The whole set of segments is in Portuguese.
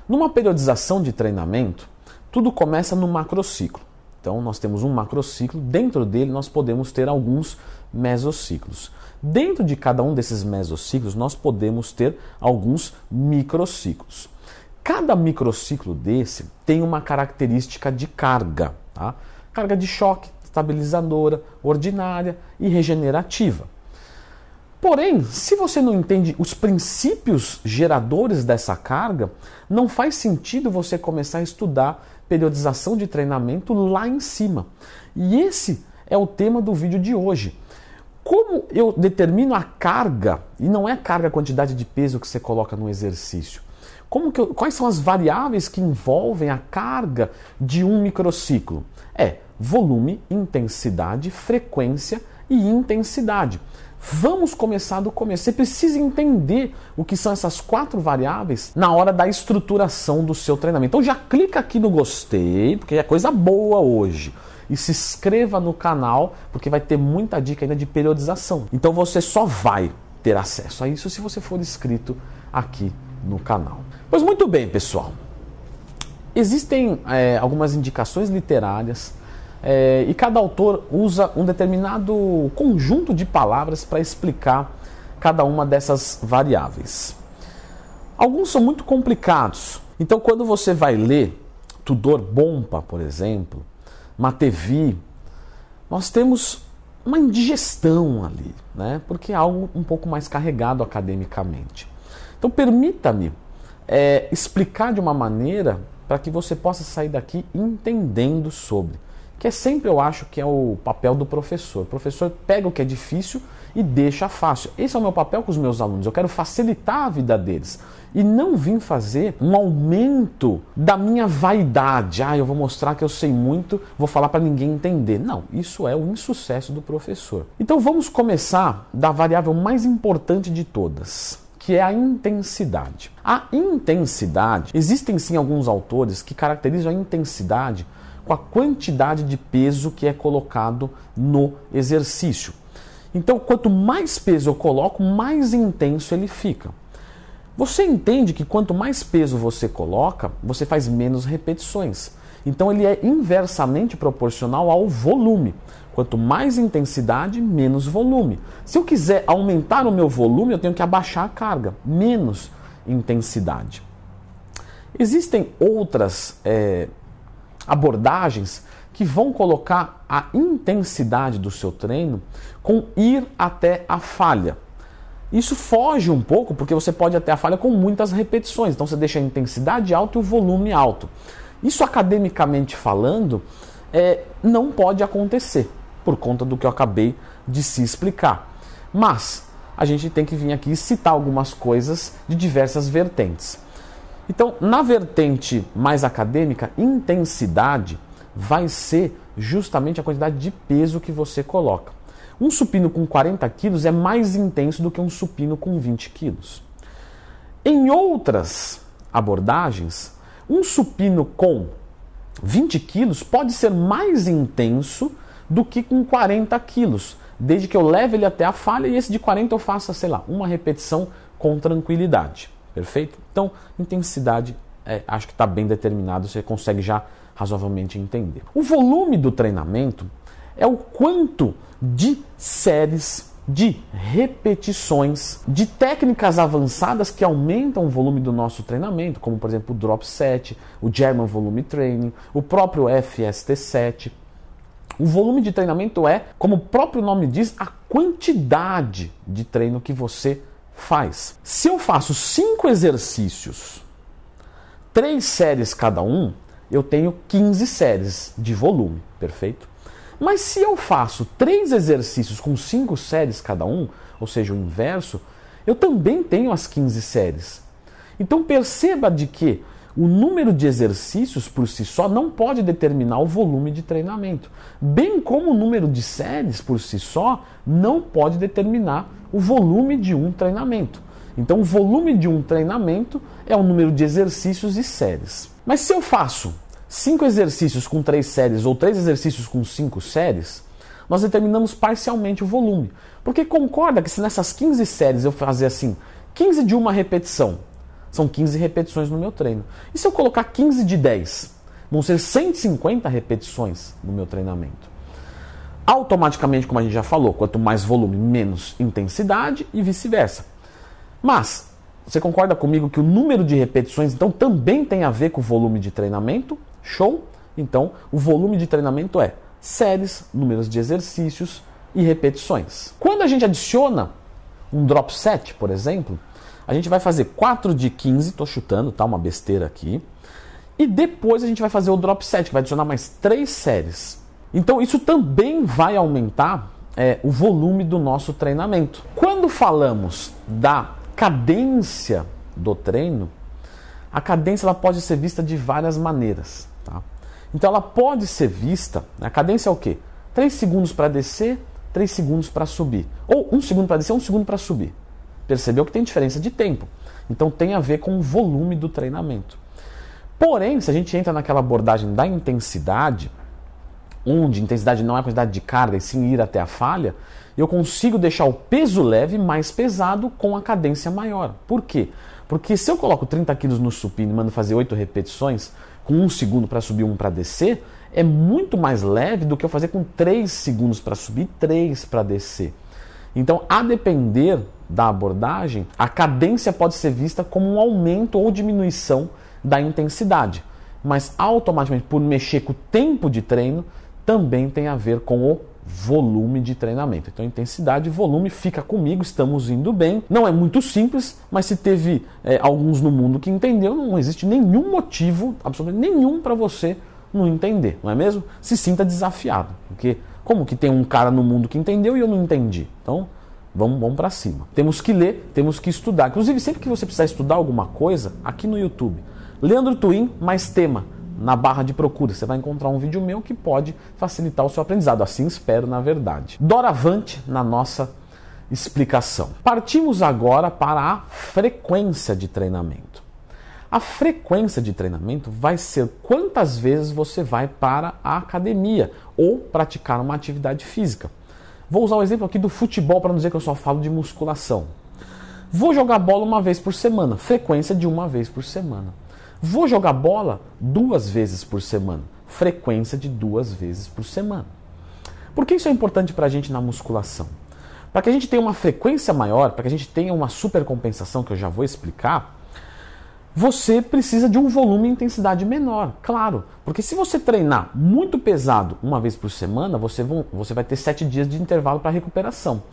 Numa periodização de treinamento, tudo começa no macrociclo. Então nós temos um macrociclo, dentro dele nós podemos ter alguns mesociclos. Dentro de cada um desses mesociclos nós podemos ter alguns microciclos. Cada microciclo desse tem uma característica de carga, tá? Carga de choque, estabilizadora, ordinária e regenerativa. Porém, se você não entende os princípios geradores dessa carga, não faz sentido você começar a estudar periodização de treinamento lá em cima. E esse é o tema do vídeo de hoje. Como eu determino a carga, e não é a carga, a quantidade de peso que você coloca no exercício, quais são as variáveis que envolvem a carga de um microciclo? Volume, intensidade, frequência e intensidade. Vamos começar do começo. Você precisa entender o que são essas 4 variáveis na hora da estruturação do seu treinamento. Então já clica aqui no gostei, porque é coisa boa hoje. E se inscreva no canal, porque vai ter muita dica ainda de periodização. Então você só vai ter acesso a isso se você for inscrito aqui no canal. Pois muito bem, pessoal. Existem algumas indicações literárias e cada autor usa um determinado conjunto de palavras para explicar cada uma dessas variáveis. Alguns são muito complicados. Então quando você vai ler Tudor Bompa, por exemplo, Matevi, nós temos uma indigestão ali, né? Porque é algo um pouco mais carregado academicamente. Então permita-me explicar de uma maneira para que você possa sair daqui entendendo sobre. Que é sempre, eu acho, que é o papel do professor. O professor pega o que é difícil e deixa fácil. Esse é o meu papel com os meus alunos. Eu quero facilitar a vida deles. E não vim fazer um aumento da minha vaidade. Eu vou mostrar que eu sei muito, vou falar para ninguém entender. Não, isso é o insucesso do professor. Então vamos começar da variável mais importante de todas, que é a intensidade. A intensidade, existem sim alguns autores que caracterizam a intensidade com a quantidade de peso que é colocado no exercício. Então, quanto mais peso eu coloco, mais intenso ele fica. Você entende que quanto mais peso você coloca, você faz menos repetições. Então, ele é inversamente proporcional ao volume. Quanto mais intensidade, menos volume. Se eu quiser aumentar o meu volume, eu tenho que abaixar a carga, menos intensidade. Existem outras abordagens que vão colocar a intensidade do seu treino com ir até a falha. Isso foge um pouco, porque você pode ir até a falha com muitas repetições, então você deixa a intensidade alta e o volume alto. Isso, academicamente falando, não pode acontecer, por conta do que eu acabei de se explicar. Mas a gente tem que vir aqui citar algumas coisas de diversas vertentes. Então, na vertente mais acadêmica, intensidade vai ser justamente a quantidade de peso que você coloca. Um supino com 40 quilos é mais intenso do que um supino com 20 quilos. Em outras abordagens, um supino com 20 quilos pode ser mais intenso do que com 40 quilos, desde que eu leve ele até a falha e esse de 40 eu faça, uma repetição com tranquilidade. Perfeito? Então, intensidade, acho que está bem determinado, você consegue já razoavelmente entender. O volume do treinamento é o quanto de séries, de repetições, de técnicas avançadas que aumentam o volume do nosso treinamento, como por exemplo o Drop Set, o German Volume Training, o próprio FST7. O volume de treinamento é, como o próprio nome diz, a quantidade de treino que você faz. Se eu faço 5 exercícios, 3 séries cada um, eu tenho 15 séries de volume, perfeito? Mas se eu faço 3 exercícios com 5 séries cada um, ou seja, o inverso, eu também tenho as 15 séries. Então perceba de que o número de exercícios por si só não pode determinar o volume de treinamento, bem como o número de séries por si só não pode determinar o volume de um treinamento. Então o volume de um treinamento é o número de exercícios e séries. Mas se eu faço 5 exercícios com 3 séries ou 3 exercícios com 5 séries, nós determinamos parcialmente o volume. Porque concorda que se nessas 15 séries eu fazer 15 de uma repetição, São 15 repetições no meu treino. E se eu colocar 15 de 10? Vão ser 150 repetições no meu treinamento. Automaticamente, como a gente já falou, quanto mais volume, menos intensidade e vice-versa. Mas, você concorda comigo que o número de repetições, então, também tem a ver com o volume de treinamento? Show? Então, o volume de treinamento é séries, números de exercícios e repetições. Quando a gente adiciona um drop set, por exemplo, a gente vai fazer 4 de 15, estou chutando, tá? Uma besteira aqui. E depois a gente vai fazer o drop set, que vai adicionar mais 3 séries. Então isso também vai aumentar o volume do nosso treinamento. Quando falamos da cadência do treino, a cadência ela pode ser vista de várias maneiras. Tá? Então ela pode ser vista, a cadência é o quê? 3 segundos para descer, 3 segundos para subir. Ou 1 segundo para descer, 1 segundo para subir. Percebeu que tem diferença de tempo. Então tem a ver com o volume do treinamento. Porém, se a gente entra naquela abordagem da intensidade, onde intensidade não é a quantidade de carga e sim ir até a falha, eu consigo deixar o peso leve mais pesado com a cadência maior. Por quê? Porque se eu coloco 30 quilos no supino e mando fazer 8 repetições, com 1 segundo para subir, 1 para descer, é muito mais leve do que eu fazer com 3 segundos para subir e 3 para descer. Então, a depender da abordagem, a cadência pode ser vista como um aumento ou diminuição da intensidade. Mas automaticamente, por mexer com o tempo de treino, também tem a ver com o volume de treinamento. Então, intensidade e volume fica comigo, estamos indo bem. Não é muito simples, mas se teve alguns no mundo que entendeu, não existe nenhum motivo, absolutamente nenhum, para você não entender, não é mesmo? Se sinta desafiado, porque como que tem um cara no mundo que entendeu e eu não entendi? Então, vamos para cima. Temos que ler, temos que estudar. Inclusive, sempre que você precisar estudar alguma coisa, aqui no YouTube, Leandro Twin mais tema, na barra de procura, você vai encontrar um vídeo meu que pode facilitar o seu aprendizado. Assim espero, na verdade. Doravante na nossa explicação. Partimos agora para a frequência de treinamento. A frequência de treinamento vai ser quantas vezes você vai para a academia ou praticar uma atividade física. Vou usar o exemplo aqui do futebol para não dizer que eu só falo de musculação. Vou jogar bola 1 vez por semana, frequência de 1 vez por semana. Vou jogar bola 2 vezes por semana, frequência de 2 vezes por semana. Por que isso é importante para a gente na musculação? Para que a gente tenha uma frequência maior, para que a gente tenha uma supercompensação, que eu já vou explicar, você precisa de um volume e intensidade menor, claro. Porque se você treinar muito pesado 1 vez por semana, você vai ter 7 dias de intervalo para recuperação.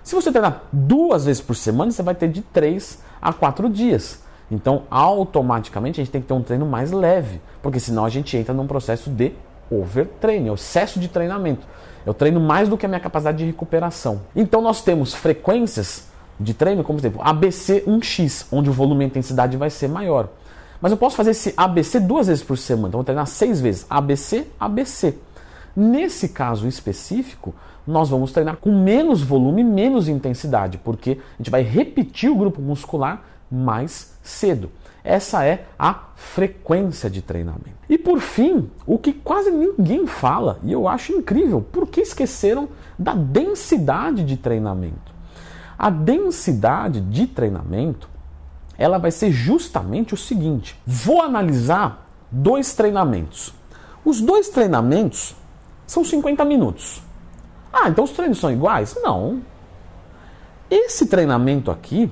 Se você treinar 2 vezes por semana, você vai ter de 3 a 4 dias. Então, automaticamente, a gente tem que ter um treino mais leve, porque senão a gente entra num processo de overtraining, excesso de treinamento. Eu treino mais do que a minha capacidade de recuperação. Então, nós temos frequências de treino, como por exemplo, ABC 1x, onde o volume e a intensidade vai ser maior. Mas eu posso fazer esse ABC 2 vezes por semana, então eu vou treinar 6 vezes, ABC, ABC. Nesse caso específico, nós vamos treinar com menos volume, menos intensidade, porque a gente vai repetir o grupo muscular mais cedo. Essa é a frequência de treinamento. E por fim, o que quase ninguém fala, e eu acho incrível, por que esqueceram da densidade de treinamento? A densidade de treinamento, ela vai ser justamente o seguinte. Vou analisar 2 treinamentos. Os 2 treinamentos são 50 minutos. Ah, então os treinos são iguais? Não. Esse treinamento aqui,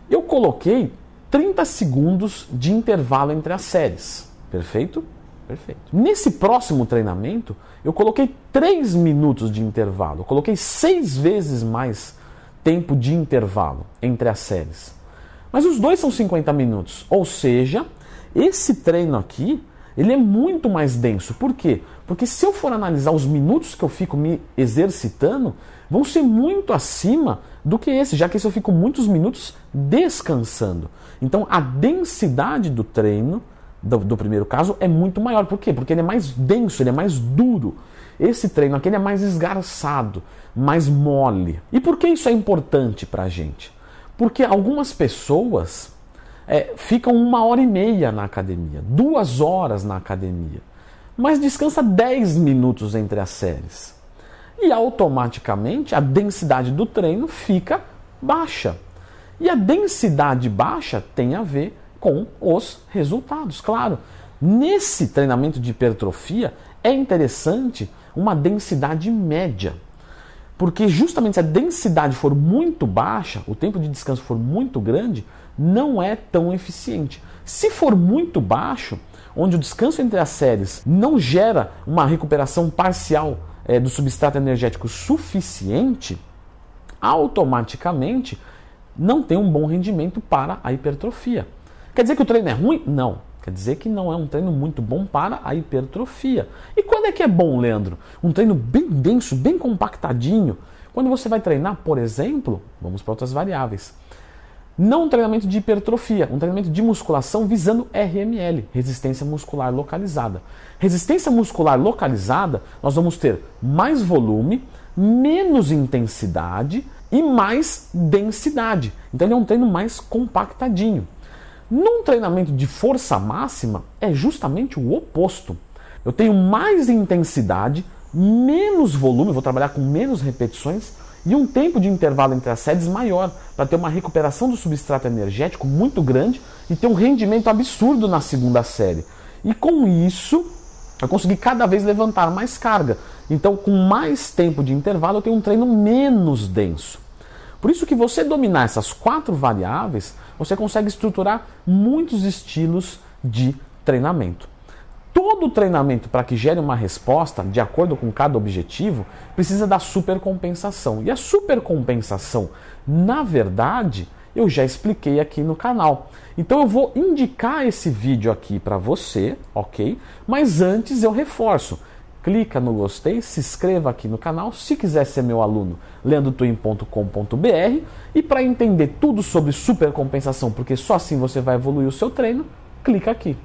eu coloquei 30 segundos de intervalo entre as séries. Perfeito? Perfeito. Nesse próximo treinamento, eu coloquei 3 minutos de intervalo. Eu coloquei 6 vezes mais tempo de intervalo entre as séries. Mas os 2 são 50 minutos. Ou seja, esse treino aqui, ele é muito mais denso. Por quê? Porque se eu for analisar os minutos que eu fico me exercitando, vão ser muito acima do que esse, já que esse eu fico muitos minutos descansando. Então a densidade do treino, do primeiro caso, é muito maior. Por quê? Porque ele é mais denso, ele é mais duro. Esse treino aqui ele é mais esgarçado, mais mole. E por que isso é importante pra gente? Porque algumas pessoas ficam 1h30 na academia, 2 horas na academia, mas descansa 10 minutos entre as séries. E automaticamente a densidade do treino fica baixa. E a densidade baixa tem a ver com os resultados, claro. Nesse treinamento de hipertrofia é interessante uma densidade média. Porque justamente se a densidade for muito baixa, o tempo de descanso for muito grande, não é tão eficiente. Se for muito baixo, onde o descanso entre as séries não gera uma recuperação parcial do substrato energético suficiente, automaticamente não tem um bom rendimento para a hipertrofia. Quer dizer que o treino é ruim? Não. Quer dizer que não é um treino muito bom para a hipertrofia. E quando é que é bom, Leandro? Um treino bem denso, bem compactadinho. Quando você vai treinar, por exemplo, vamos para outras variáveis. Não um treinamento de hipertrofia, um treinamento de musculação visando RML, resistência muscular localizada. Resistência muscular localizada, nós vamos ter mais volume, menos intensidade e mais densidade. Então ele é um treino mais compactadinho. Num treinamento de força máxima, é justamente o oposto. Eu tenho mais intensidade, menos volume, vou trabalhar com menos repetições e um tempo de intervalo entre as séries maior, para ter uma recuperação do substrato energético muito grande e ter um rendimento absurdo na segunda série. E com isso, eu consegui cada vez levantar mais carga. Então, com mais tempo de intervalo, eu tenho um treino menos denso. Por isso que você dominar essas 4 variáveis, você consegue estruturar muitos estilos de treinamento. Todo treinamento, para que gere uma resposta de acordo com cada objetivo, precisa da supercompensação. E a supercompensação, na verdade, eu já expliquei aqui no canal. Então eu vou indicar esse vídeo aqui para você, ok? Mas antes eu reforço. Clica no gostei, se inscreva aqui no canal. Se quiser ser meu aluno, leandrotwin.com.br. E para entender tudo sobre supercompensação, porque só assim você vai evoluir o seu treino, clica aqui.